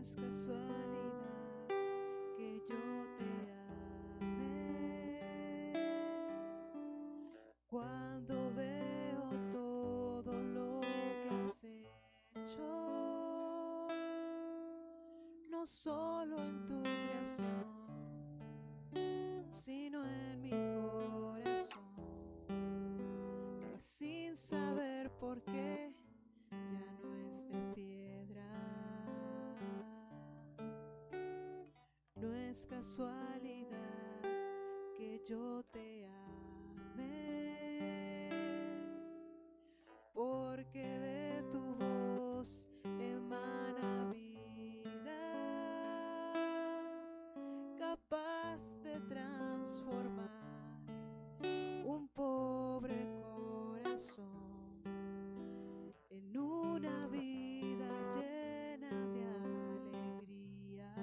es casualidad que yo te ame. Cuando veo todo lo que has hecho, no solo en tu creación, sino en mi corazón, que sin saber por qué ya no es de piedra. No es casualidad que yo te ame, porque de tu voz emana vida, capaz de transformar un pobre corazón en una vida llena de alegría.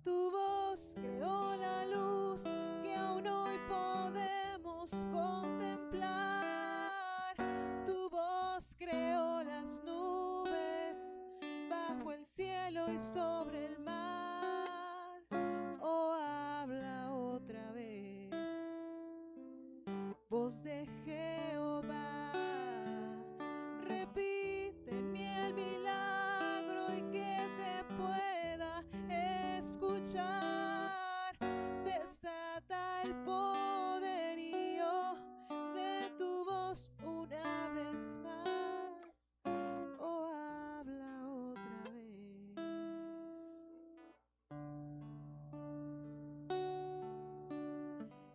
Tu voz creó la luz que aún hoy podemos contemplar. Tu voz creó las nubes bajo el cielo y sobre el mar. Oh, habla otra vez, voz de Jehová. Repite en mí el milagro y que te pueda escuchar. Desata el poderío de tu voz una vez más. Oh, habla otra vez.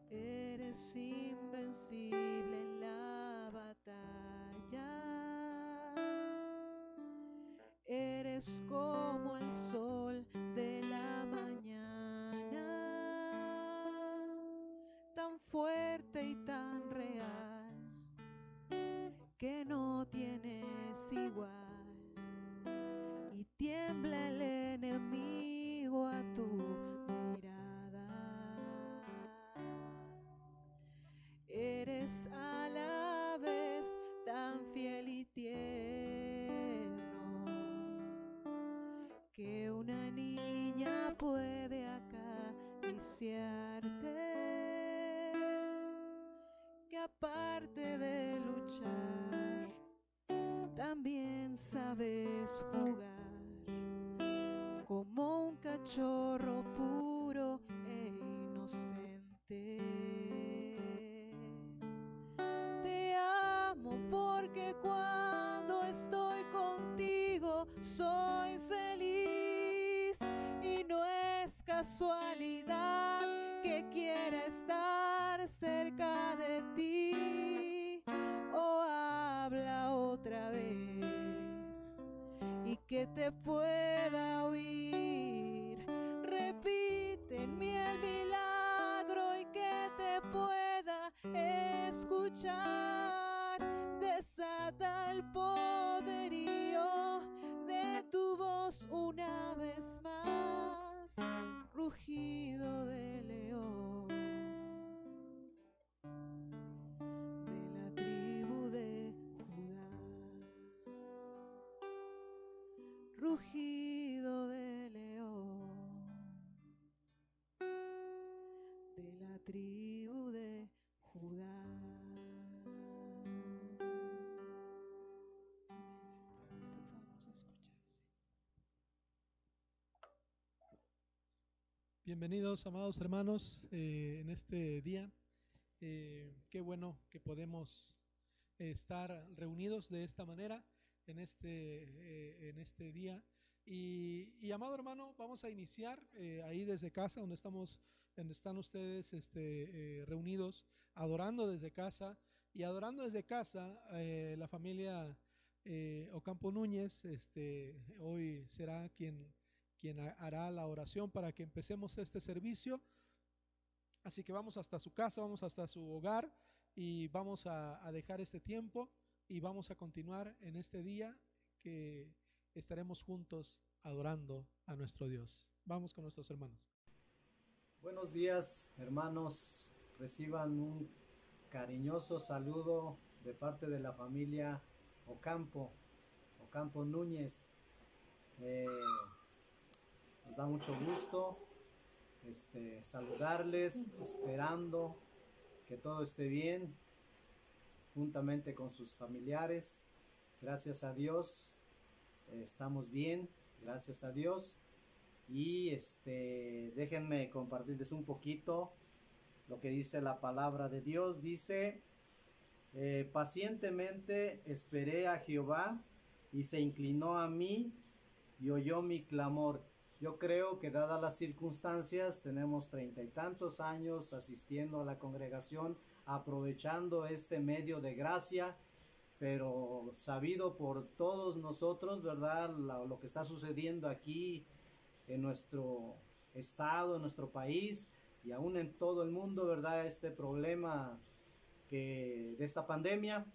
Eres invencible en la batalla. Eres como el sol de la mañana, tan fuerte y tan real que no tienes igual. Y tiembla el enemigo a tu mirada. Eres a la vez tan fiel y tierno que una niña puede acariciarte, que aparte de luchar también sabes jugar como un cachorro puro e inocente. Te amo porque cuando estoy contigo soy feliz, y no es casualidad que quiera estar cerca de ti. Oh, habla otra vez y que te pueda oír. Repite en mí el milagro y que te pueda escuchar. Desata el poderío de tu voz una vez más. Rugido de león de la tribu de Judá. Rugido de león de la tribu de Judá. Vamos a escucharse. Bienvenidos, amados hermanos, en este día. Qué bueno que podemos estar reunidos de esta manera en este día. Y amado hermano, vamos a iniciar ahí desde casa, donde están ustedes reunidos, adorando desde casa. Y adorando desde casa, la familia Ocampo Núñez hoy será quien hará la oración para que empecemos este servicio. Así que vamos hasta su casa, vamos hasta su hogar y vamos a dejar este tiempo y vamos a continuar en este día que estaremos juntos adorando a nuestro Dios. Vamos con nuestros hermanos. Buenos días, hermanos. Reciban un cariñoso saludo de parte de la familia Ocampo. Ocampo Núñez. Nos da mucho gusto saludarles, esperando que todo esté bien, juntamente con sus familiares. Gracias a Dios, estamos bien, gracias a Dios. Y déjenme compartirles un poquito lo que dice la palabra de Dios. Dice, pacientemente esperé a Jehová y se inclinó a mí y oyó mi clamor. Yo creo que dadas las circunstancias, tenemos 30 y tantos años asistiendo a la congregación, aprovechando este medio de gracia, pero sabido por todos nosotros, ¿verdad? Lo que está sucediendo aquí en nuestro estado, en nuestro país y aún en todo el mundo, ¿verdad? Este problema de esta pandemia,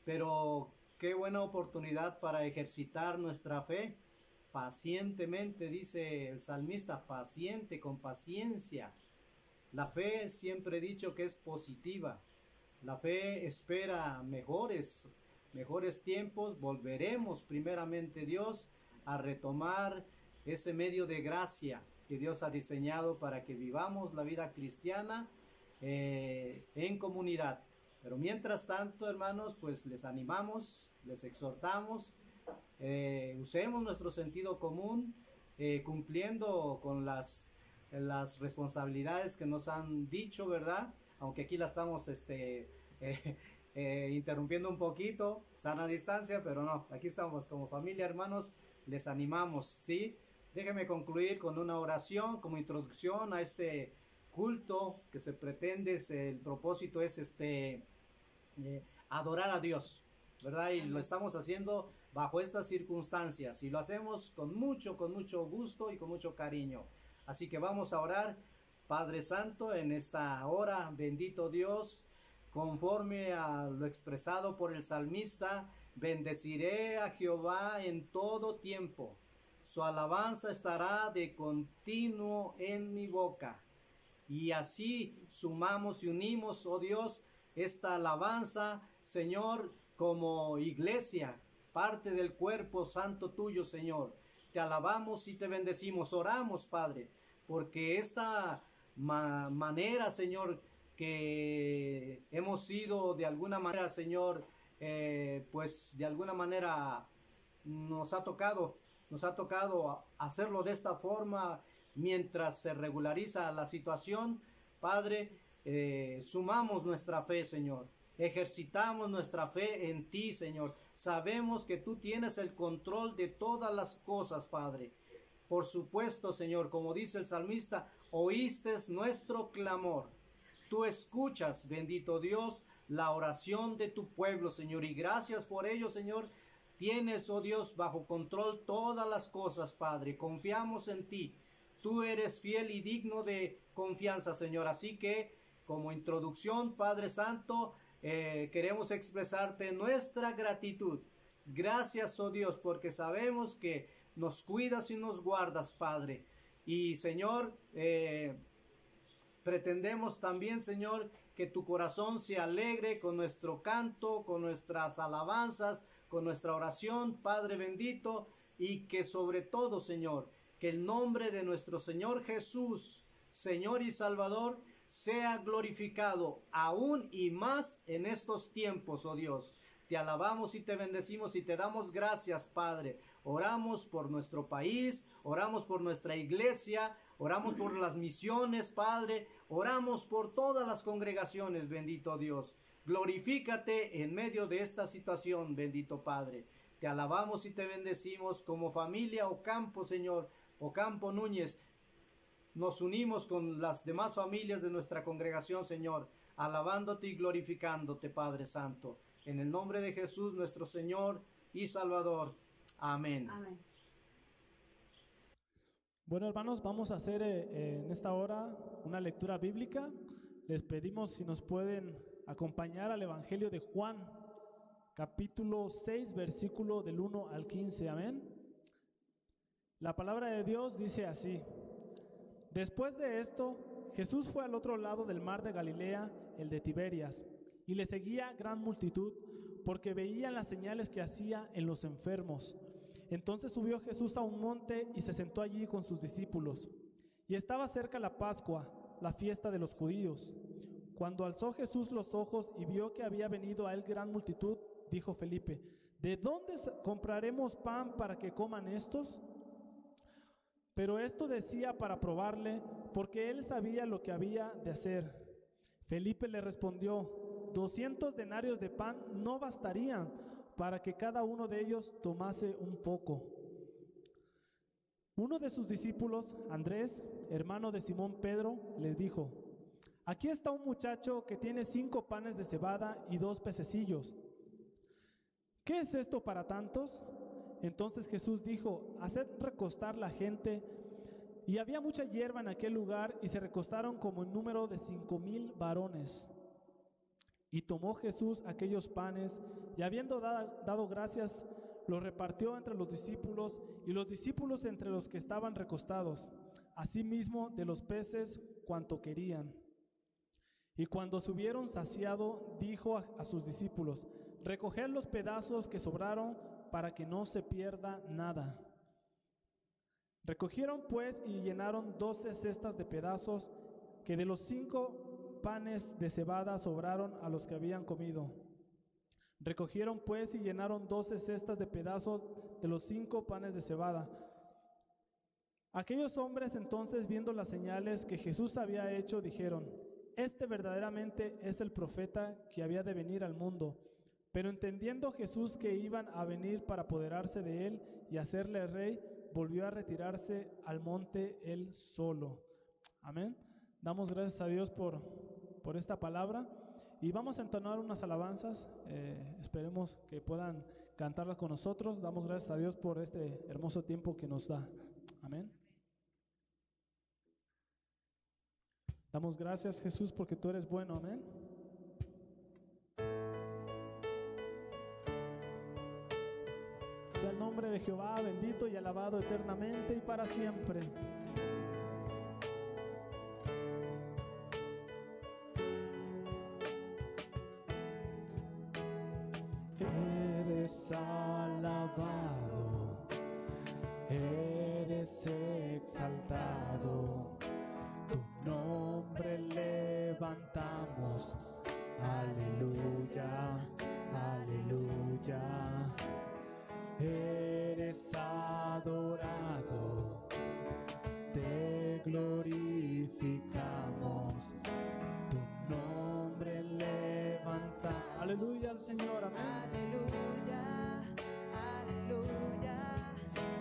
pero qué buena oportunidad para ejercitar nuestra fe. Pacientemente, dice el salmista, paciente, con paciencia. La fe, siempre he dicho que es positiva. La fe espera mejores tiempos. Volveremos primeramente, Dios, a retomar ese medio de gracia que Dios ha diseñado para que vivamos la vida cristiana en comunidad. Pero mientras tanto, hermanos, pues les animamos, les exhortamos, usemos nuestro sentido común, cumpliendo con las responsabilidades que nos han dicho, ¿verdad? Aunque aquí la estamos interrumpiendo un poquito, sana distancia, pero no, aquí estamos como familia, hermanos, les animamos, ¿sí? Déjenme concluir con una oración como introducción a este culto que se pretende. El propósito es adorar a Dios, ¿verdad? Y lo estamos haciendo bajo estas circunstancias y lo hacemos con mucho gusto y con mucho cariño. Así que vamos a orar. Padre Santo, en esta hora, bendito Dios, conforme a lo expresado por el salmista, bendeciré a Jehová en todo tiempo. Su alabanza estará de continuo en mi boca. Y así sumamos y unimos, oh Dios, esta alabanza, Señor, como iglesia, parte del cuerpo santo tuyo, Señor. Te alabamos y te bendecimos. Oramos, Padre, porque esta manera, Señor, que hemos sido de alguna manera, Señor, pues de alguna manera nos ha tocado hacerlo de esta forma mientras se regulariza la situación. Padre, sumamos nuestra fe, Señor. Ejercitamos nuestra fe en ti, Señor. Sabemos que tú tienes el control de todas las cosas, Padre. Por supuesto, Señor, como dice el salmista, oíste nuestro clamor. Tú escuchas, bendito Dios, la oración de tu pueblo, Señor. Y gracias por ello, Señor. Tienes, oh Dios, bajo control todas las cosas, Padre. Confiamos en ti. Tú eres fiel y digno de confianza, Señor. Así que, como introducción, Padre Santo, queremos expresarte nuestra gratitud. Gracias, oh Dios, porque sabemos que nos cuidas y nos guardas, Padre. Y, Señor, pretendemos también, Señor, que tu corazón se alegre con nuestro canto, con nuestras alabanzas, con nuestra oración, Padre bendito, y que sobre todo, Señor, que el nombre de nuestro Señor Jesús, Señor y Salvador, sea glorificado aún y más en estos tiempos, oh Dios. Te alabamos y te bendecimos y te damos gracias, Padre. Oramos por nuestro país, oramos por nuestra iglesia, oramos por las misiones, Padre. Oramos por todas las congregaciones, bendito Dios. Glorifícate en medio de esta situación, bendito Padre. Te alabamos y te bendecimos como familia Ocampo, Señor, Ocampo Núñez. Nos unimos con las demás familias de nuestra congregación, Señor, alabándote y glorificándote, Padre Santo. En el nombre de Jesús, nuestro Señor y Salvador. Amén. Amén. Bueno, hermanos, vamos a hacer en esta hora una lectura bíblica. Les pedimos si nos pueden acompañar al Evangelio de Juan, capítulo 6, versículo del 1 al 15. Amén. La palabra de Dios dice así: Después de esto, Jesús fue al otro lado del mar de Galilea, el de Tiberias, y le seguía gran multitud, porque veían las señales que hacía en los enfermos. Entonces subió Jesús a un monte y se sentó allí con sus discípulos. Y estaba cerca la Pascua, la fiesta de los judíos. Cuando alzó Jesús los ojos y vio que había venido a él gran multitud, dijo Felipe: ¿de dónde compraremos pan para que coman estos? Pero esto decía para probarle, porque él sabía lo que había de hacer. Felipe le respondió: 200 denarios de pan no bastarían para que cada uno de ellos tomase un poco. Uno de sus discípulos, Andrés, hermano de Simón Pedro, le dijo: aquí está un muchacho que tiene 5 panes de cebada y 2 pececillos. ¿Qué es esto para tantos? Entonces Jesús dijo: haced recostar la gente. Y había mucha hierba en aquel lugar, y se recostaron como en número de 5,000 varones. Y tomó Jesús aquellos panes, y habiendo dado gracias, los repartió entre los discípulos, y los discípulos entre los que estaban recostados, asimismo de los peces cuanto querían. Y cuando se hubieron saciado, dijo a sus discípulos: recoged los pedazos que sobraron, para que no se pierda nada. Recogieron pues y llenaron 12 cestas de pedazos, que de los 5 panes de cebada sobraron a los que habían comido. Recogieron pues y llenaron 12 cestas de pedazos de los 5 panes de cebada. Aquellos hombres entonces, viendo las señales que Jesús había hecho, dijeron: este verdaderamente es el profeta que había de venir al mundo. Pero entendiendo Jesús que iban a venir para apoderarse de él y hacerle rey, volvió a retirarse al monte él solo. Amén. Damos gracias a Dios por esta palabra, y vamos a entonar unas alabanzas. Esperemos que puedan cantarlas con nosotros. Damos gracias a Dios por este hermoso tiempo que nos da. Amén. Damos gracias, Jesús, porque tú eres bueno. Amén. Sea el nombre de Jehová bendito y alabado eternamente y para siempre. Eres alabado, eres exaltado, tu nombre levantamos. Aleluya, aleluya. Eres adorado, te glorificamos, tu nombre levanta. Aleluya al Señor, amén. Aleluya, aleluya.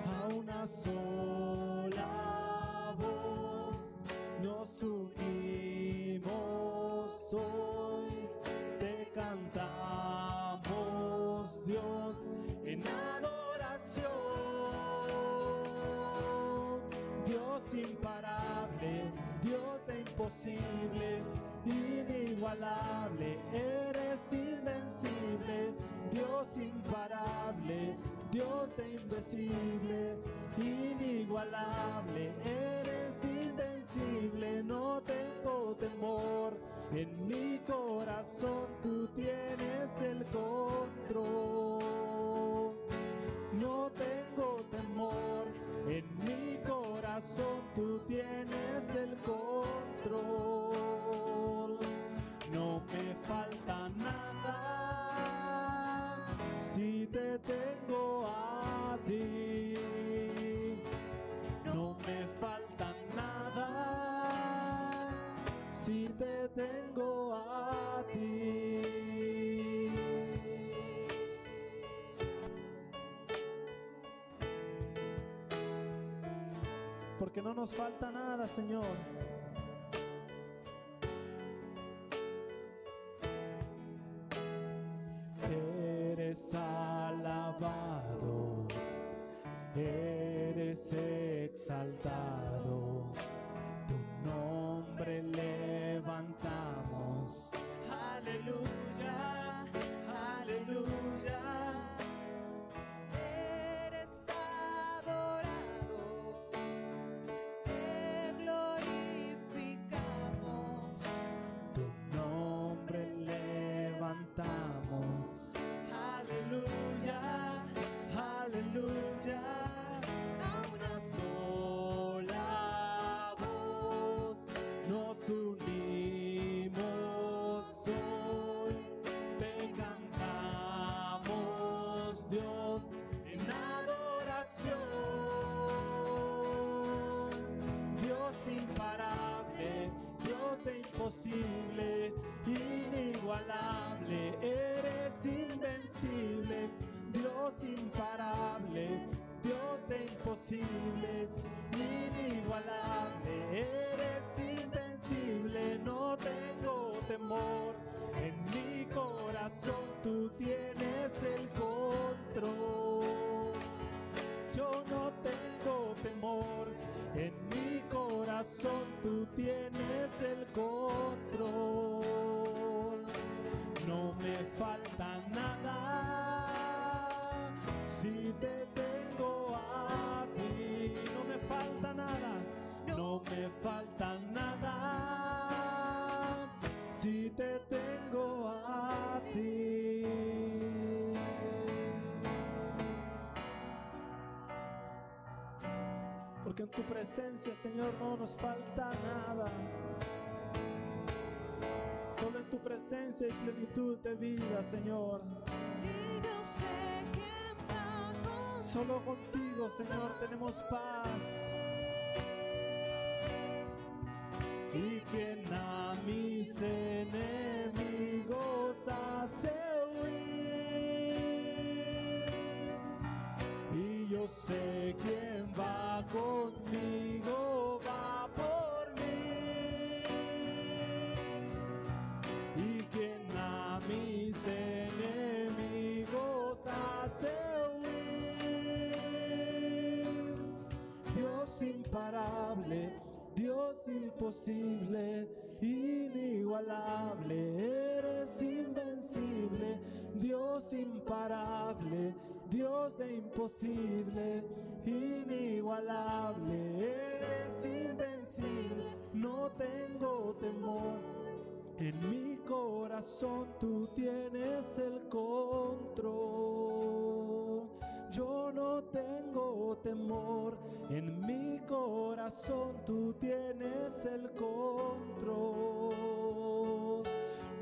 A una sola voz nos unimos hoy, te cantamos, Dios, en adoración. Dios imparable, Dios de imposibles, inigualable, eres invencible. Dios imparable, Dios de invencibles, inigualable, eres invencible. No tengo temor, en mi corazón tú tienes el control. No tengo temor, en mi corazón tú tienes el control. No me falta nada si te tengo a ti. No me falta nada si te tengo a ti. Porque no nos falta nada, Señor. Eres alabado, eres exaltado, tu nombre levantamos. Aleluya, aleluya. Eres adorado, te glorificamos. adoramos, Dios, en adoración. Dios imparable, Dios de imposibles, inigualable, eres invencible. Dios imparable, Dios de imposibles, inigualable, eres invencible. No tengo temor, en mi corazón tú tienes el control. Yo no tengo temor, en mi corazón tú tienes el control. No me falta nada si te tengo a ti. No me falta nada, no me falta nada si te tengo a ti. Porque en tu presencia, Señor, no nos falta nada. Solo en tu presencia hay plenitud de vida, Señor. Y yo sé quién va conmigo. Solo contigo, Señor, tenemos paz. Y quien a mis enemigos hace huir. Y yo sé quién va conmigo, va por mí. Y quien a mis enemigos hace huir. Dios imparable, Dios imposible, inigualable, eres invencible. Dios imparable, Dios de imposibles, inigualable, eres invencible. No tengo temor, en mi corazón tú tienes el control. Yo no tengo temor, en mi corazón tú tienes el control.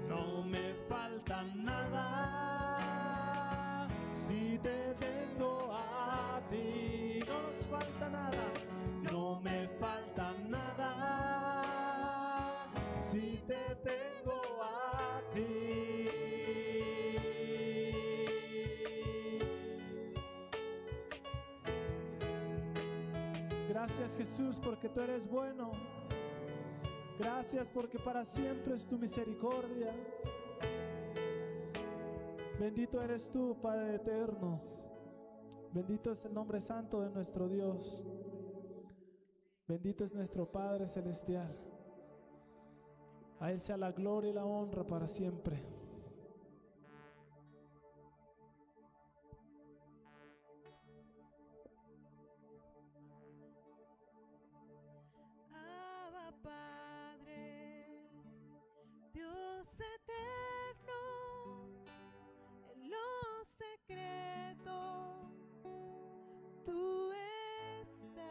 No me falta nada si te tengo a ti. No nos falta nada, no me falta nada si te tengo a ti. Gracias, Jesús, porque tú eres bueno. Gracias porque para siempre es tu misericordia. Bendito eres tú, Padre eterno. Bendito es el nombre santo de nuestro Dios. Bendito es nuestro Padre celestial. A Él sea la gloria y la honra para siempre. Abba Padre, Dios eterno, en lo secreto tú estás.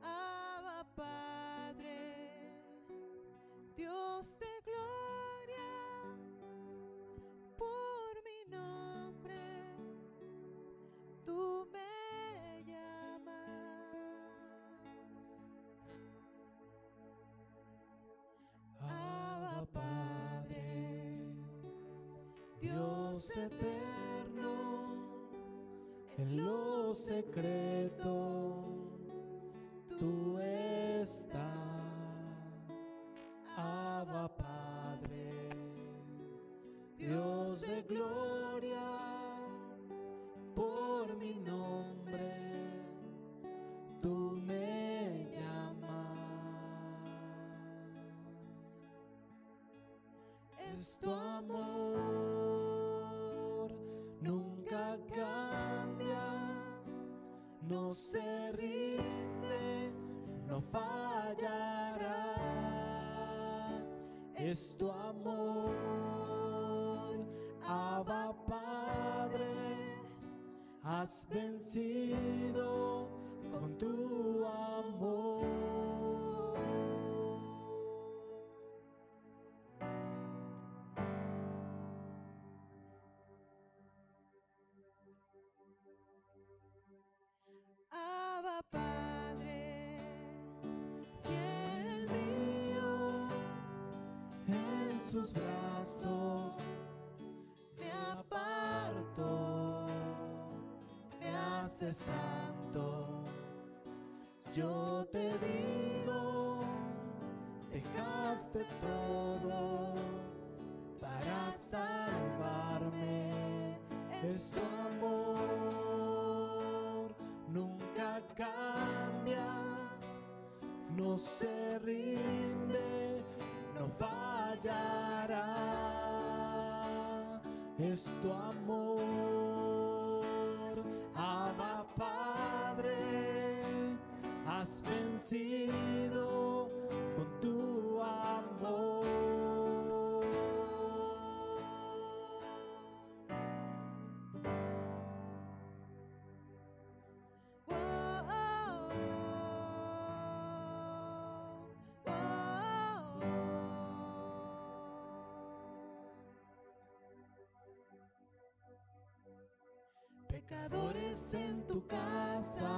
Abba Padre, Dios de gloria, por mi nombre tú me llamas. Abba Padre, Dios eterno, En lo secreto tú estás. Abba Padre, Dios de gloria, por mi nombre tú me llamas. Es tu amor, nunca cambia, no se rinde, no fallará. Es tu amor, Abba Padre, has vencido con tu amor. Abba Padre, fiel mío, En sus brazos me aparto, me hace santo. Yo te digo, dejaste todo para salvarme. Es tu amor, nunca cambia, no se rinde, no fallará. Es tu amor, Abba Padre, has vencido con tu amor. oh, oh, oh, oh. Pecadores en tu casa,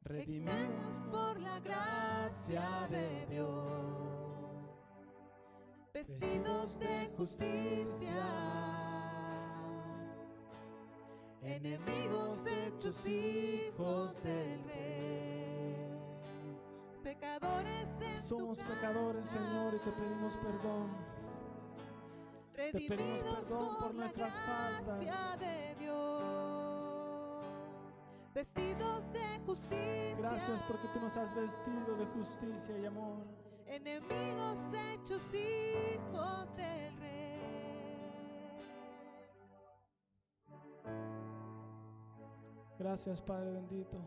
redimidos por la gracia de Dios, vestidos de justicia, enemigos hechos hijos del Rey. Pecadores en Somos tu pecadores, casa, Señor, y te pedimos perdón. pedimos redimidos perdón por la nuestras gracia faltas. de Dios, vestidos de justicia. Gracias porque tú nos has vestido de justicia y amor. Enemigos hechos hijos del Rey. Gracias, Padre bendito.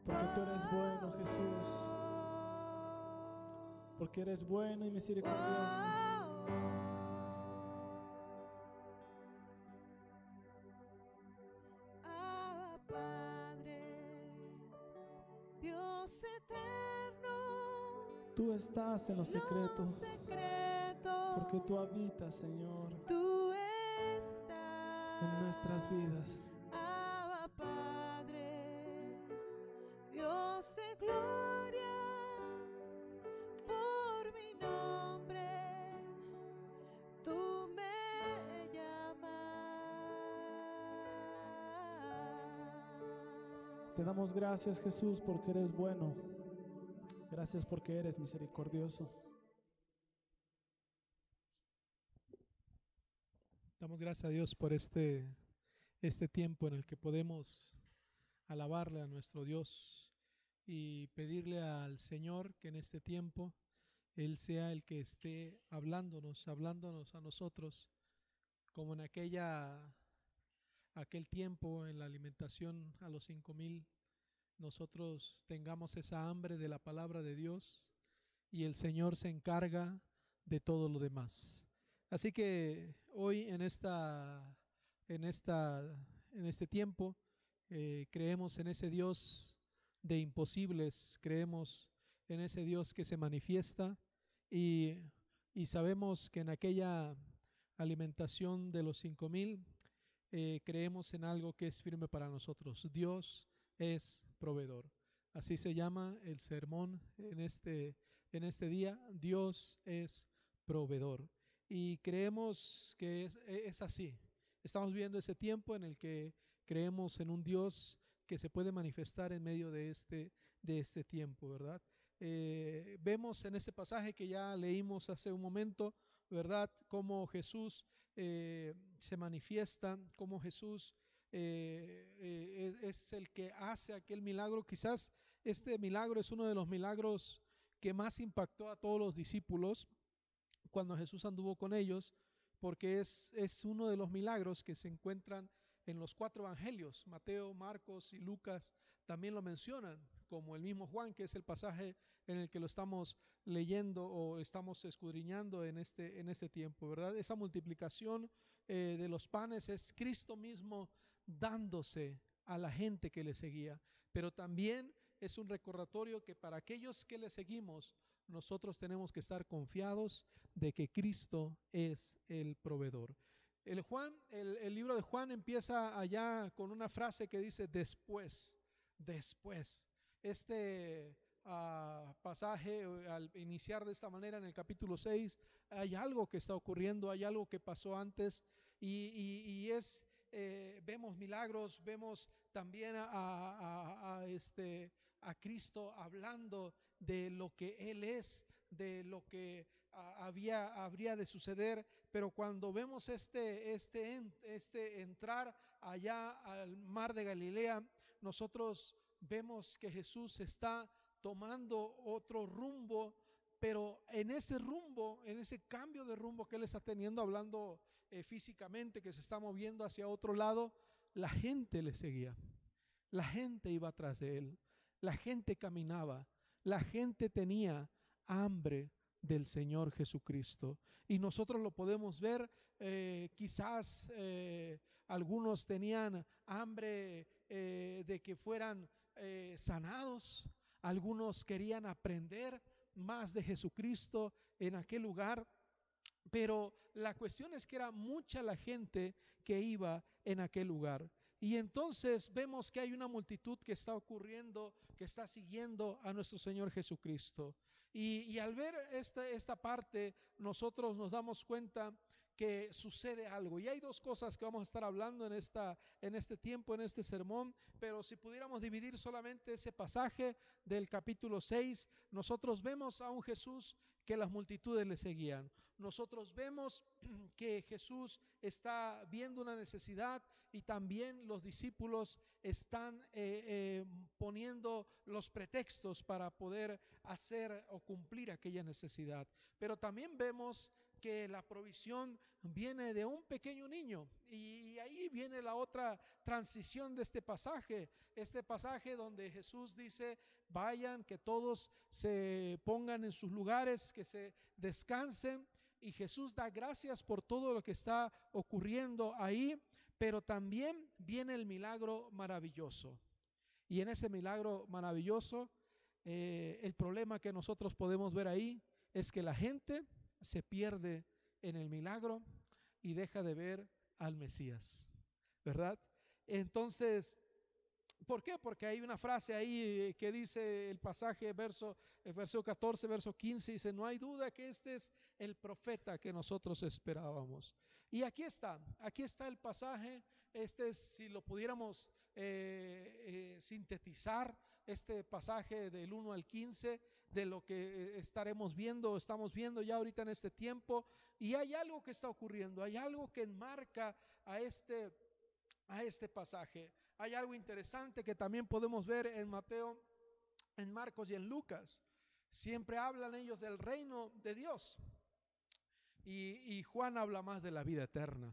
Porque tú eres bueno, Jesús. Porque eres bueno y misericordioso. Abba Padre, Dios eterno, Tú estás en lo secreto. secreto, Porque tú habitas, Señor, tú estás en nuestras vidas. Abba Padre, Dios de gloria, por mi nombre tú me llamas. Te damos gracias, Jesús, porque eres bueno. Gracias porque eres misericordioso. Damos gracias a Dios por este tiempo en el que podemos alabarle a nuestro Dios y pedirle al Señor que en este tiempo Él sea el que esté hablándonos a nosotros, como en aquel tiempo en la alimentación a los 5,000, nosotros tengamos esa hambre de la palabra de Dios y el Señor se encarga de todo lo demás. Así que hoy en este tiempo creemos en ese Dios de imposibles, creemos en ese Dios que se manifiesta y sabemos que en aquella alimentación de los 5,000 creemos en algo que es firme para nosotros. Dios es proveedor. Así se llama el sermón en este día. Dios es proveedor. Y creemos que es así. Estamos viviendo ese tiempo en el que creemos en un Dios que se puede manifestar en medio de este tiempo, ¿verdad? Vemos en ese pasaje que ya leímos hace un momento, ¿verdad? Cómo Jesús se manifiesta, cómo Jesús es el que hace aquel milagro. Quizás este milagro es uno de los milagros que más impactó a todos los discípulos cuando Jesús anduvo con ellos, porque es uno de los milagros que se encuentran en los 4 evangelios. Mateo, Marcos y Lucas también lo mencionan, como el mismo Juan, que es el pasaje en el que lo estamos leyendo o estamos escudriñando en este tiempo, ¿verdad? Esa multiplicación de los panes es Cristo mismo dándose a la gente que le seguía, pero también es un recordatorio que para aquellos que le seguimos nosotros tenemos que estar confiados de que Cristo es el proveedor. El libro de Juan empieza allá con una frase que dice después. Este pasaje, al iniciar de esta manera en el capítulo 6, hay algo que está ocurriendo, hay algo que pasó antes y vemos milagros, vemos también a Cristo hablando de lo que Él es, de lo que habría de suceder. Pero cuando vemos entrar allá al mar de Galilea, nosotros vemos que Jesús está tomando otro rumbo, pero en ese rumbo, en ese cambio de rumbo que Él está teniendo, hablando físicamente, que se está moviendo hacia otro lado, la gente le seguía, la gente iba atrás de Él, la gente caminaba, la gente tenía hambre del Señor Jesucristo. Y nosotros lo podemos ver, quizás algunos tenían hambre de que fueran sanados, algunos querían aprender más de Jesucristo en aquel lugar, pero la cuestión es que era mucha la gente que iba en aquel lugar. Y entonces vemos que hay una multitud que está ocurriendo, que está siguiendo a nuestro Señor Jesucristo. Y al ver esta parte, nosotros nos damos cuenta que sucede algo. Y hay dos cosas que vamos a estar hablando en este tiempo, en este sermón. Pero si pudiéramos dividir solamente ese pasaje del capítulo 6, nosotros vemos a un Jesús que las multitudes le seguían. Nosotros vemos que Jesús está viendo una necesidad y también los discípulos están poniendo los pretextos para poder hacer o cumplir aquella necesidad. Pero también vemos que la provisión viene de un pequeño niño, y ahí viene la otra transición de este pasaje donde Jesús dice: vayan, que todos se pongan en sus lugares, que se descansen. Y Jesús da gracias por todo lo que está ocurriendo ahí, pero también viene el milagro maravilloso. Y en ese milagro maravilloso, el problema que nosotros podemos ver ahí es que la gente se pierde en el milagro y deja de ver al Mesías, ¿verdad? Entonces, ¿por qué? Porque hay una frase ahí que dice el pasaje, verso 14, verso 15, dice: no hay duda que este es el profeta que nosotros esperábamos. Y aquí está el pasaje. Si lo pudiéramos sintetizar, este pasaje del 1 al 15 de lo que estamos viendo ya ahorita en este tiempo. Y hay algo que está ocurriendo, hay algo que enmarca a este pasaje. Hay algo interesante que también podemos ver en Mateo, en Marcos y en Lucas. Siempre hablan ellos del reino de Dios. Y Juan habla más de la vida eterna.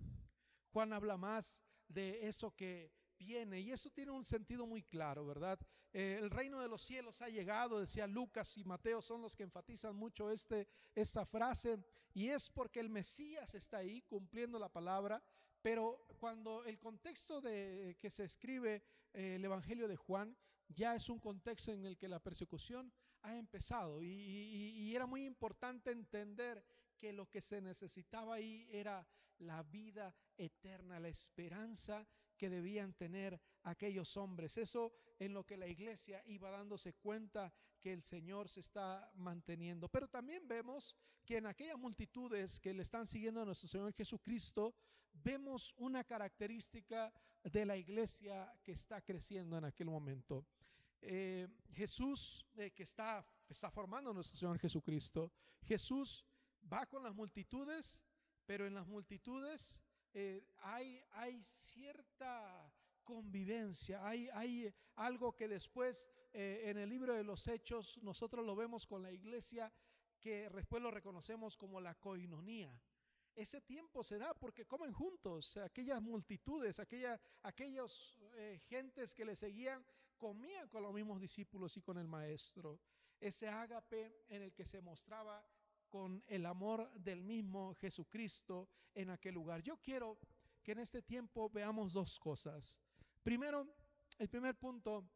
Juan habla más de eso que viene, y eso tiene un sentido muy claro, ¿verdad? El reino de los cielos ha llegado, decía Lucas, y Mateo son los que enfatizan mucho esta frase, y es porque el Mesías está ahí cumpliendo la palabra. Pero cuando el contexto de que se escribe el Evangelio de Juan, ya es un contexto en el que la persecución ha empezado, y era muy importante entender que lo que se necesitaba ahí era la vida eterna, la esperanza que debían tener aquellos hombres. Eso en lo que la iglesia iba dándose cuenta que el Señor se está manteniendo. Pero también vemos que en aquellas multitudes que le están siguiendo a nuestro Señor Jesucristo, vemos una característica de la iglesia que está creciendo en aquel momento. Jesús, que está formando a nuestro Señor Jesucristo, Jesús va con las multitudes, pero en las multitudes hay cierta convivencia, hay algo que después en el libro de los Hechos nosotros lo vemos con la iglesia, que después lo reconocemos como la coinonía. Ese tiempo se da porque comen juntos. Aquellas multitudes, aquellos gentes que le seguían, comían con los mismos discípulos y con el maestro. Ese ágape en el que se mostraba con el amor del mismo Jesucristo en aquel lugar. Yo quiero que en este tiempo veamos dos cosas. Primero, el primer punto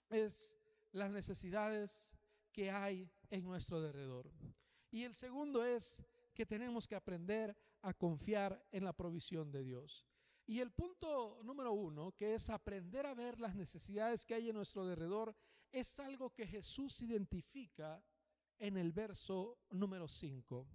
es las necesidades que hay en nuestro alrededor. Y el segundo es que tenemos que aprender a confiar en la provisión de Dios. Y el punto número 1, que es aprender a ver las necesidades que hay en nuestro alrededor, es algo que Jesús identifica en el verso número 5.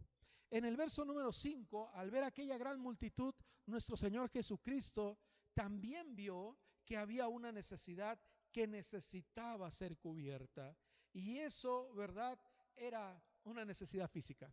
En el verso número 5, al ver aquella gran multitud, nuestro Señor Jesucristo también vio que había una necesidad que necesitaba ser cubierta. Y eso, ¿verdad?, era una necesidad física.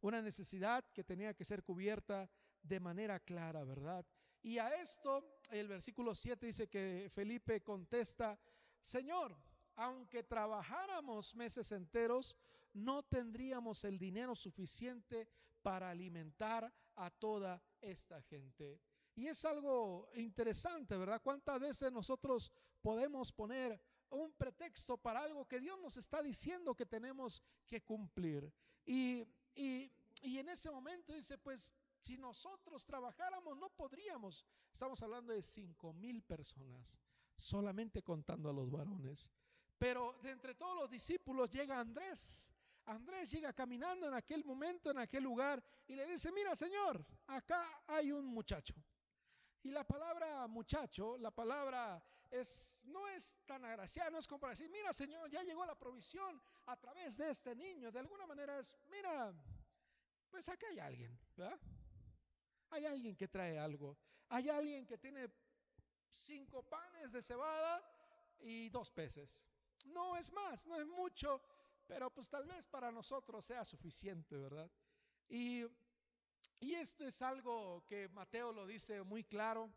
Una necesidad que tenía que ser cubierta de manera clara, ¿verdad? Y a esto, el versículo 7 dice que Felipe contesta: Señor, aunque trabajáramos meses enteros, no tendríamos el dinero suficiente para alimentar a toda esta gente. Y es algo interesante, ¿verdad? ¿Cuántas veces nosotros podemos poner un pretexto para algo que Dios nos está diciendo que tenemos que cumplir? Y en ese momento dice, pues si nosotros trabajáramos no podríamos. Estamos hablando de 5,000 personas, solamente contando a los varones. Pero de entre todos los discípulos llega Andrés. Andrés llega caminando en aquel momento, en aquel lugar, y le dice: mira, Señor, acá hay un muchacho. Y la palabra muchacho, la palabra no es tan agraciada, no es como para decir: mira, Señor, ya llegó la provisión a través de este niño. De alguna manera es: mira, pues acá hay alguien, ¿verdad? Hay alguien que trae algo. Hay alguien que tiene 5 panes de cebada y 2 peces. No es más, no es mucho, pero pues tal vez para nosotros sea suficiente, ¿verdad? Y esto es algo que Mateo lo dice muy claro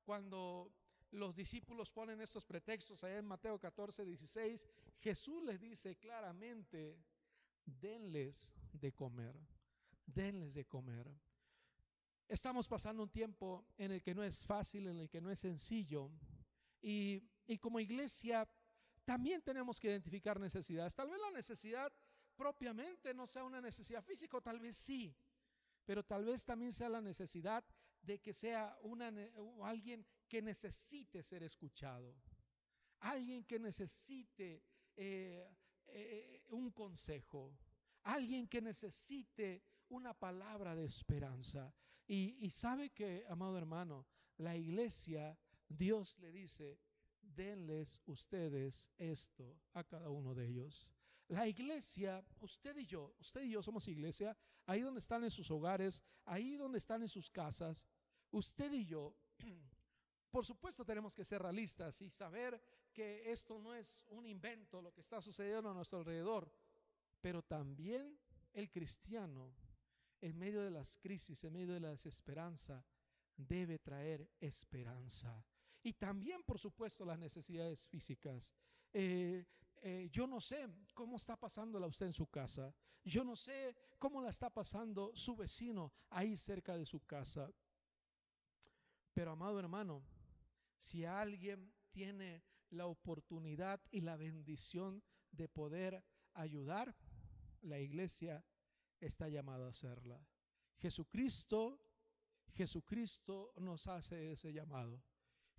cuando los discípulos ponen estos pretextos. Allá en Mateo 14:16, Jesús les dice claramente: denles de comer, denles de comer. Estamos pasando un tiempo en el que no es fácil, en el que no es sencillo, y como iglesia también tenemos que identificar necesidades. Tal vez la necesidad propiamente no sea una necesidad física, tal vez sí, pero tal vez también sea la necesidad de que sea alguien que necesite ser escuchado, alguien que necesite un consejo, alguien que necesite una palabra de esperanza. Y sabe que, amado hermano, la iglesia, Dios le dice: denles ustedes esto a cada uno de ellos. La iglesia, usted y yo somos iglesia. Ahí donde están en sus hogares, ahí donde están en sus casas, usted y yo, por supuesto, tenemos que ser realistas y saber que esto no es un invento, lo que está sucediendo a nuestro alrededor. Pero también el cristiano, en medio de las crisis, en medio de la desesperanza, debe traer esperanza. Y también, por supuesto, las necesidades físicas. Yo no sé cómo está pasándola usted en su casa. Yo no sé cómo la está pasando su vecino ahí cerca de su casa. Pero, amado hermano, si alguien tiene la oportunidad y la bendición de poder ayudar, la iglesia está llamada a hacerla. Jesucristo nos hace ese llamado.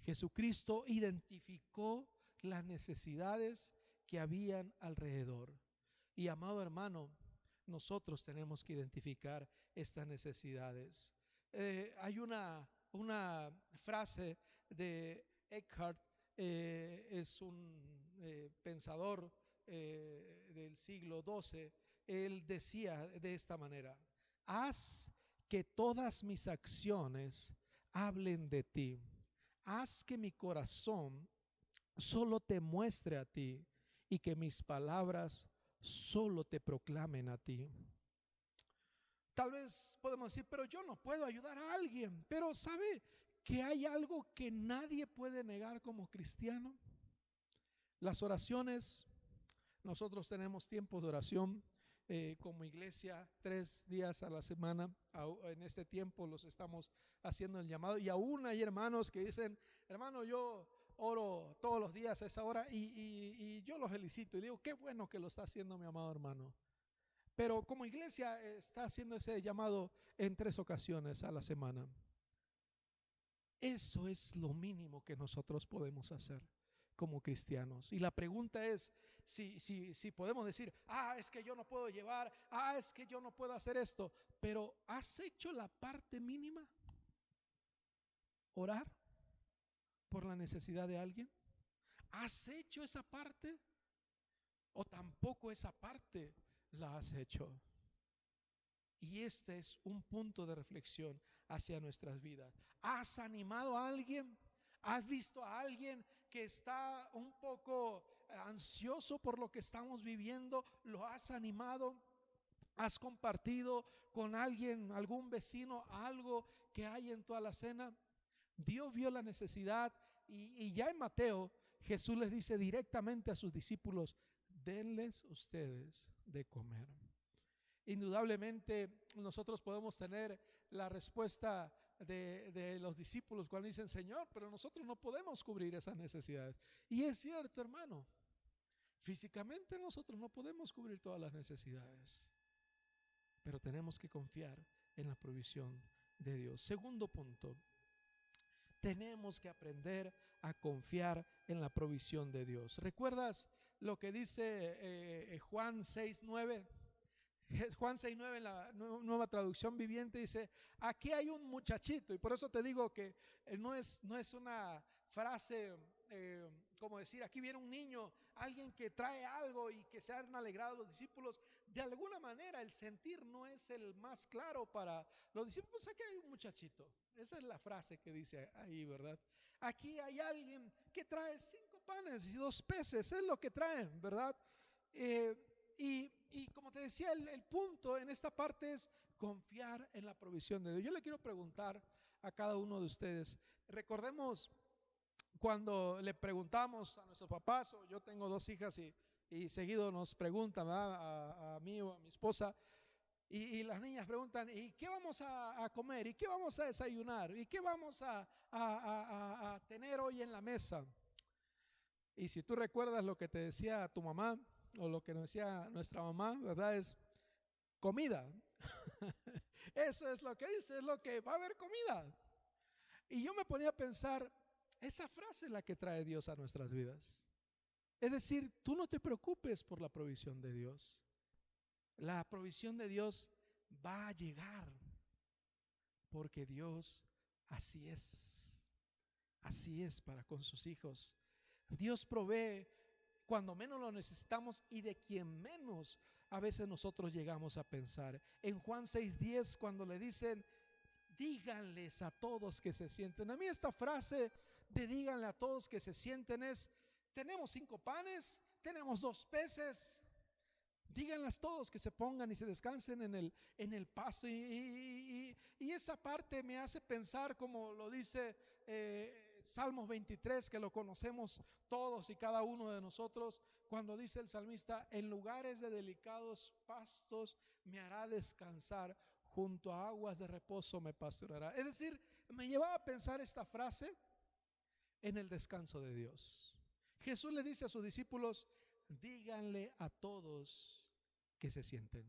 Jesucristo identificó las necesidades que habían alrededor. Y, amado hermano, nosotros tenemos que identificar estas necesidades. Hay una frase de Eckhart, es un pensador del siglo XII. Él decía de esta manera: haz que todas mis acciones hablen de ti. Haz que mi corazón solo te muestre a ti y que mis palabras solo te proclamen a ti. Tal vez podemos decir: pero yo no puedo ayudar a alguien. Pero ¿sabe que hay algo que nadie puede negar como cristiano? Las oraciones. Nosotros tenemos tiempos de oración como iglesia 3 días a la semana. En este tiempo los estamos haciendo el llamado, y aún hay hermanos que dicen: hermano, yo oro todos los días a esa hora, y yo los felicito y digo: qué bueno que lo está haciendo mi amado hermano. Pero como iglesia está haciendo ese llamado en 3 ocasiones a la semana. Eso es lo mínimo que nosotros podemos hacer como cristianos. Y la pregunta es: si podemos decir, es que yo no puedo llevar, es que yo no puedo hacer esto, pero ¿has hecho la parte mínima? Orar por la necesidad de alguien. ¿Has hecho esa parte? ¿O tampoco esa parte la has hecho? Y este es un punto de reflexión hacia nuestras vidas. ¿Has animado a alguien? ¿Has visto a alguien que está un poco ansioso por lo que estamos viviendo? ¿Lo has animado? ¿Has compartido con alguien, algún vecino, algo que hay en tu alacena? Dios vio la necesidad y ya en Mateo Jesús les dice directamente a sus discípulos: denles ustedes de comer. Indudablemente nosotros podemos tener la respuesta de los discípulos cuando dicen: Señor, pero nosotros no podemos cubrir esas necesidades. Y es cierto, hermano, físicamente nosotros no podemos cubrir todas las necesidades, pero tenemos que confiar en la provisión de Dios. Segundo punto, tenemos que aprender a confiar en la provisión de Dios. ¿Recuerdas lo que dice Juan 6:9? Juan 6:9 en la Nueva Traducción Viviente dice: aquí hay un muchachito. Y por eso te digo que no es una frase como decir aquí viene un niño, alguien que trae algo y que se han alegrado los discípulos. De alguna manera el sentir no es el más claro para los discípulos. Aquí hay un muchachito. Esa es la frase que dice ahí, ¿verdad? Aquí hay alguien que trae 5 panes y 2 peces, es lo que traen, ¿verdad? Y como te decía, el punto en esta parte es confiar en la provisión de Dios. Yo le quiero preguntar a cada uno de ustedes, recordemos cuando le preguntamos a nuestros papás, o yo tengo 2 hijas y seguido nos preguntan a mí o a mi esposa, y las niñas preguntan: ¿y qué vamos a comer? ¿Y qué vamos a desayunar? ¿Y qué vamos a tener hoy en la mesa? Y si tú recuerdas lo que te decía tu mamá o lo que nos decía nuestra mamá, ¿verdad? Es comida. Eso es lo que dice, es lo que va a haber, comida. Y yo me ponía a pensar, esa frase es la que trae Dios a nuestras vidas. Es decir, tú no te preocupes por la provisión de Dios. La provisión de Dios va a llegar, porque Dios así es para con sus hijos. Dios provee cuando menos lo necesitamos y de quien menos a veces nosotros llegamos a pensar. En Juan 6:10, cuando le dicen: díganles a todos que se sienten. A mí esta frase de díganle a todos que se sienten es: tenemos 5 panes, tenemos 2 peces. Díganles todos que se pongan y se descansen en el pasto. Y esa parte me hace pensar, como lo dice Salmos 23, que lo conocemos todos y cada uno de nosotros, cuando dice el salmista: en lugares de delicados pastos me hará descansar, junto a aguas de reposo me pastoreará. Es decir, me llevaba a pensar esta frase en el descanso de Dios. Jesús le dice a sus discípulos: díganle a todos que se sienten.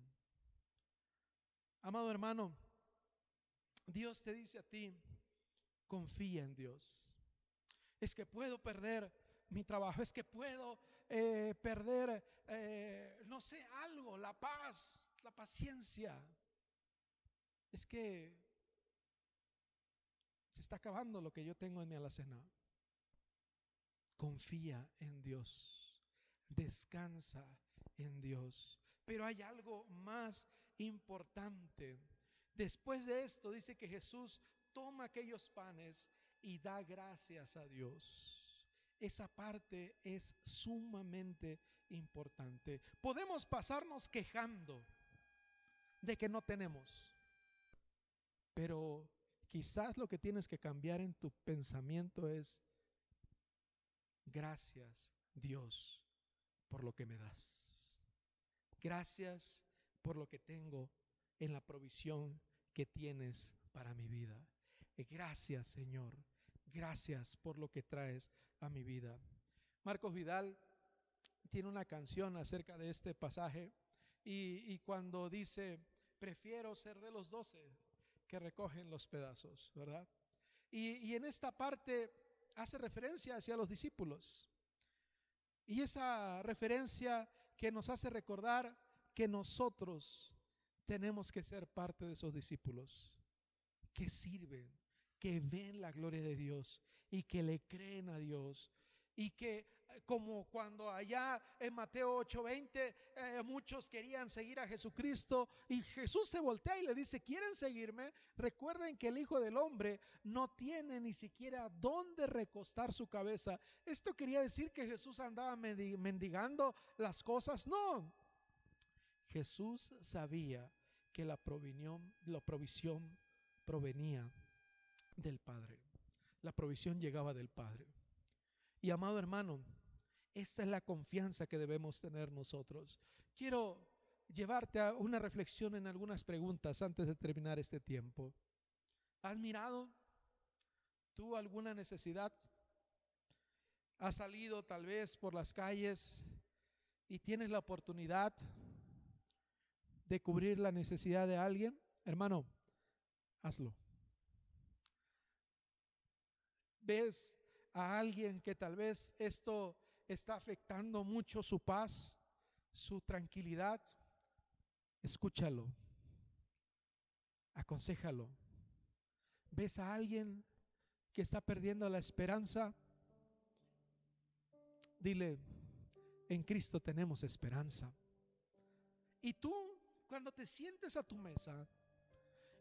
Amado hermano, Dios te dice a ti: confía en Dios. Es que puedo perder mi trabajo, es que puedo perder, no sé, algo, la paz, la paciencia. Es que se está acabando lo que yo tengo en mi alacena. Confía en Dios, descansa en Dios. Pero hay algo más importante. Después de esto dice que Jesús toma aquellos panes y da gracias a Dios. Esa parte es sumamente importante. Podemos pasarnos quejando de que no tenemos, pero quizás lo que tienes que cambiar en tu pensamiento es: gracias, Dios, por lo que me das. Gracias por lo que tengo en la provisión que tienes para mi vida. Gracias, Señor. Gracias por lo que traes a mi vida. Marcos Vidal tiene una canción acerca de este pasaje y cuando dice: prefiero ser de los 12 que recogen los pedazos, ¿verdad? Y en esta parte hace referencia hacia los discípulos. Y esa referencia que nos hace recordar que nosotros tenemos que ser parte de esos discípulos que sirven, que ven la gloria de Dios y que le creen a Dios. Y que como cuando allá en Mateo 8:20 muchos querían seguir a Jesucristo y Jesús se voltea y le dice: ¿quieren seguirme? Recuerden que el Hijo del Hombre no tiene ni siquiera dónde recostar su cabeza. ¿Esto quería decir que Jesús andaba mendigando las cosas? No. Jesús sabía que la provisión provenía del Padre. La provisión llegaba del Padre. Y amado hermano, esta es la confianza que debemos tener nosotros. Quiero llevarte a una reflexión en algunas preguntas antes de terminar este tiempo. ¿Has mirado tú alguna necesidad? ¿Has salido tal vez por las calles y tienes la oportunidad de cubrir la necesidad de alguien? Hermano, hazlo. ¿Ves a alguien que tal vez esto está afectando mucho su paz, su tranquilidad? Escúchalo, aconséjalo. ¿Ves a alguien que está perdiendo la esperanza? Dile: en Cristo tenemos esperanza. Y tú, cuando te sientes a tu mesa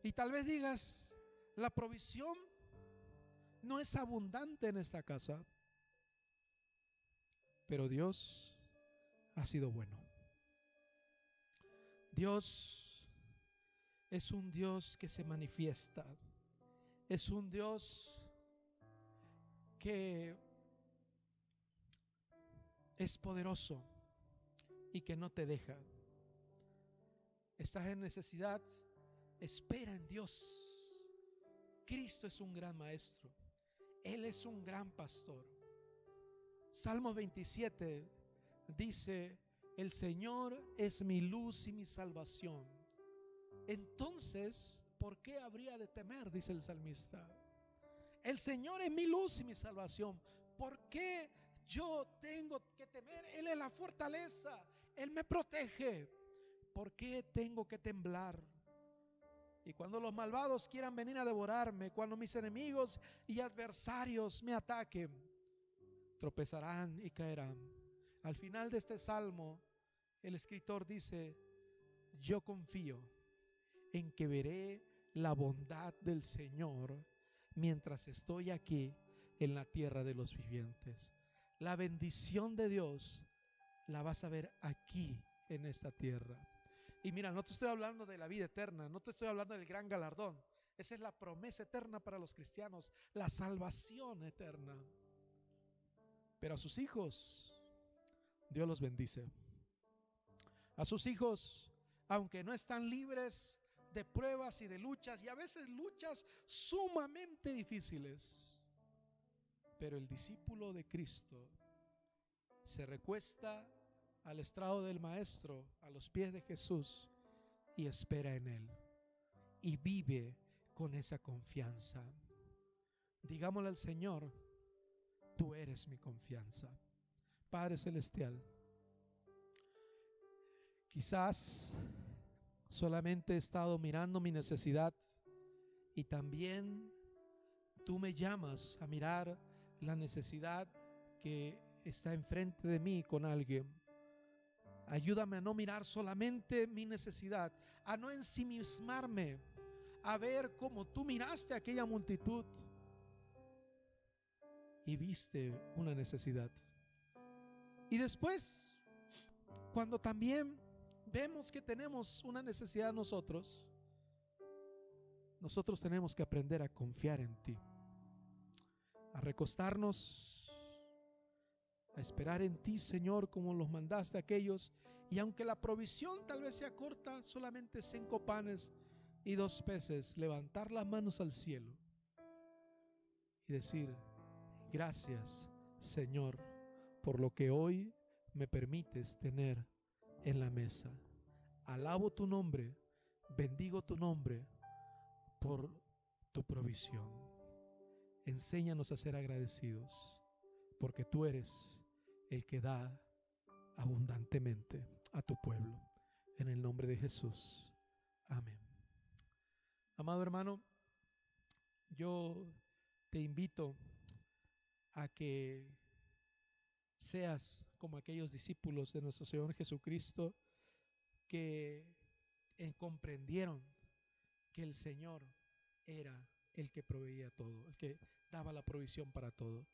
y tal vez digas: la provisión no es abundante en esta casa, pero Dios ha sido bueno. Dios es un Dios que se manifiesta. Es un Dios que es poderoso y que no te deja. Estás en necesidad, espera en Dios. Cristo es un gran maestro. Él es un gran pastor. Salmo 27 dice: el Señor es mi luz y mi salvación. Entonces, ¿por qué habría de temer? Dice el salmista. El Señor es mi luz y mi salvación. ¿Por qué yo tengo que temer? Él es la fortaleza. Él me protege. ¿Por qué tengo que temblar? Y cuando los malvados quieran venir a devorarme, cuando mis enemigos y adversarios me ataquen, tropezarán y caerán. Al final de este salmo, el escritor dice: yo confío en que veré la bondad del Señor mientras estoy aquí en la tierra de los vivientes. La bendición de Dios la vas a ver aquí en esta tierra. Y mira, no te estoy hablando de la vida eterna, no te estoy hablando del gran galardón. Esa es la promesa eterna para los cristianos, la salvación eterna. Pero a sus hijos, Dios los bendice. A sus hijos, aunque no están libres de pruebas y de luchas, y a veces luchas sumamente difíciles, pero el discípulo de Cristo se recuesta al estrado del Maestro, a los pies de Jesús, y espera en Él y vive con esa confianza. Digámosle al Señor: tú eres mi confianza. Padre Celestial, quizás solamente he estado mirando mi necesidad y también tú me llamas a mirar la necesidad que está enfrente de mí con alguien. Ayúdame a no mirar solamente mi necesidad, a no ensimismarme, a ver cómo tú miraste a aquella multitud y viste una necesidad. Y después, cuando también vemos que tenemos una necesidad nosotros tenemos que aprender a confiar en ti, a recostarnos, a esperar en ti, Señor, como los mandaste a aquellos. Y aunque la provisión tal vez sea corta, solamente 5 panes y 2 peces, levantar las manos al cielo y decir: gracias, Señor, por lo que hoy me permites tener en la mesa. Alabo tu nombre, bendigo tu nombre por tu provisión. Enséñanos a ser agradecidos, porque tú eres el que da abundantemente a tu pueblo. En el nombre de Jesús. Amén. Amado hermano, yo te invito a que seas como aquellos discípulos de nuestro Señor Jesucristo que comprendieron que el Señor era el que proveía todo, el que daba la provisión para todo.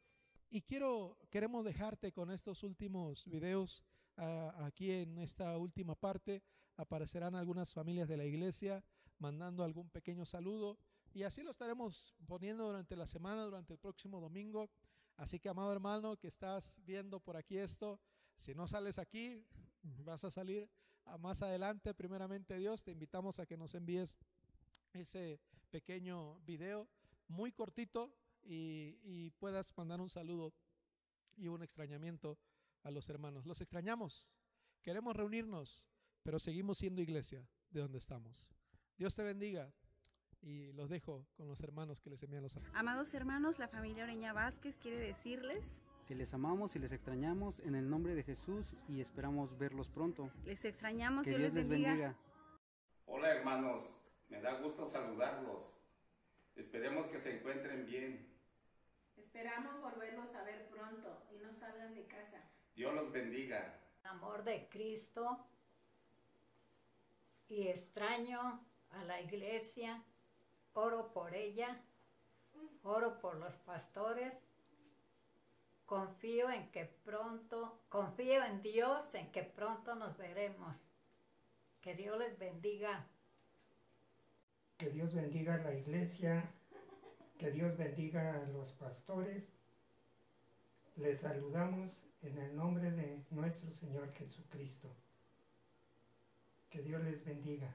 Y queremos dejarte con estos últimos videos. Aquí en esta última parte aparecerán algunas familias de la iglesia mandando algún pequeño saludo, y así lo estaremos poniendo durante la semana, durante el próximo domingo. Así que, amado hermano, que estás viendo por aquí esto, si no sales aquí, vas a salir más adelante. Primeramente Dios, te invitamos a que nos envíes ese pequeño video muy cortito y puedas mandar un saludo y un extrañamiento a los hermanos. Los extrañamos, queremos reunirnos, pero seguimos siendo iglesia de donde estamos. Dios te bendiga. Y los dejo con los hermanos que les envían los saludos. Amados hermanos, la familia Oreña Vázquez quiere decirles que les amamos y les extrañamos en el nombre de Jesús y esperamos verlos pronto. les extrañamos, Que Dios les bendiga. Hola hermanos, me da gusto saludarlos. Esperemos que se encuentren bien. Esperamos volverlos a ver pronto y no salgan de casa. Dios los bendiga. Amor de Cristo, y extraño a la iglesia. Oro por ella, oro por los pastores, confío en Dios en que pronto nos veremos. Que Dios les bendiga. Que Dios bendiga a la iglesia, que Dios bendiga a los pastores. Les saludamos en el nombre de nuestro Señor Jesucristo. Que Dios les bendiga.